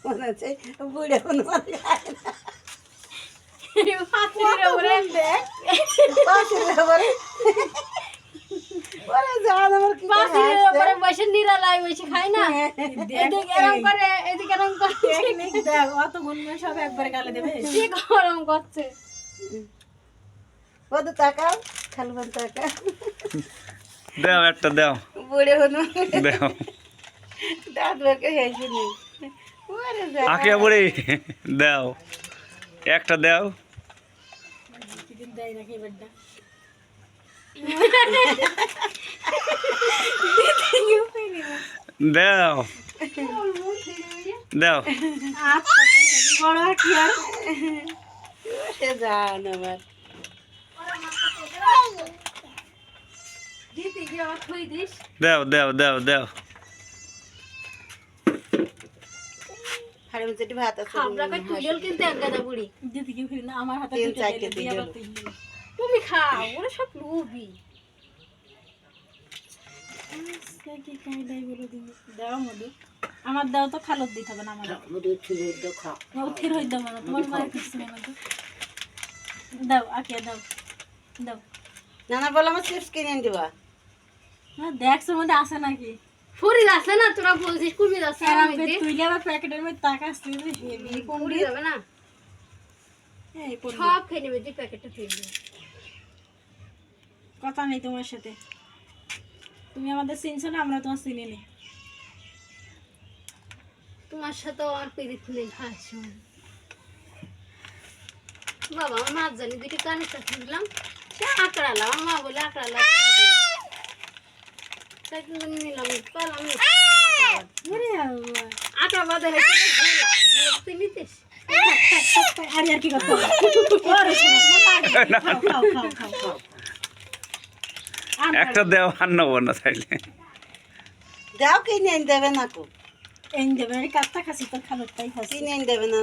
মনে হচ্ছে বুড়ে হনুমান খায় না। পাঁচিলের উপরে ওরে জান আমার কি করে হাসছে। বসে নিরালায় বসে খাই না, এদিকে এরকম করে এদিকে এরকম করে টেকনিক দেখ, অত গুনগুন সব একবারে গালে দেবে। কি গরম করছে। কত টাকাও খালবান টাকা দাও একটা দাও বুড়ে হনুমান দাও দাঁত বেরকে হেসে নেই। ওরে জান আঁকিয়া বুড়ি দাও একটা দাও কিছুদিন দেয় নাকি এবারটা। দাও দাও আচ্ছা বড় আর কি আর ওরে জান আমার দিদি গিয়ে আবার থই দিস। দাও দাও দাও দাও হাড়ি মুচেটি ভাত আছে আপনাকে টুইডল কিন্তু এক গাদা বুড়ি। দিদি কি ফিরে না আমার হাতে তিন দুটো চারটে দিলে দিয়ে দিল। আবার তুই দিলি। তুমি খাও, ওরা সব লোভী। কি খাই দেয় বলে দিবি দাও মধু আমার দাও তো খালত দিতে হবে না আমার উঠির হই দাও মানে তোমার মায়ের কিছু না মধু দাও আকে দাও দাও নানা বলে আমার চিপস কিনে দিবা। না দেখছো মধ্যে আসে নাকি ফুরি আছে না, তোরা বলছিস কুড়ি আছে আর আমাকে তুইলে আবার প্যাকেটের মধ্যে টাকা আসছে হেভি কোন ফুরি যাবে না, এই কোন সব খেয়ে নেবে, তুই প্যাকেটটা ফেলবি। কথা নেই তোমার সাথে, তুমি আমাদের চিনছো না, আমরা তোমার চিনি নি। তোমার সাথে আর পিরিত নেই খাইছো বাবা। আমার মাছ জানি দুটি কানে কাছে দিলাম, সে আঁকড়ালাম, আমার মা বলে আঁকড়ালাম, তাই কিন্তু নিলাম পেলাম না। আরে আল্লাহ আঁকড়া বাদে হয়েছে তুই নিতিস। আরে আর কি করতে হবে? ওরে শোনো, খাও খাও খাও খাও খাও একটা দেও আর নেবো না চাইলে দাও কিনে দেবে না কো এই দেবে কাটটা খাসি তোর খালতটাই খাসি কিনে দেবে না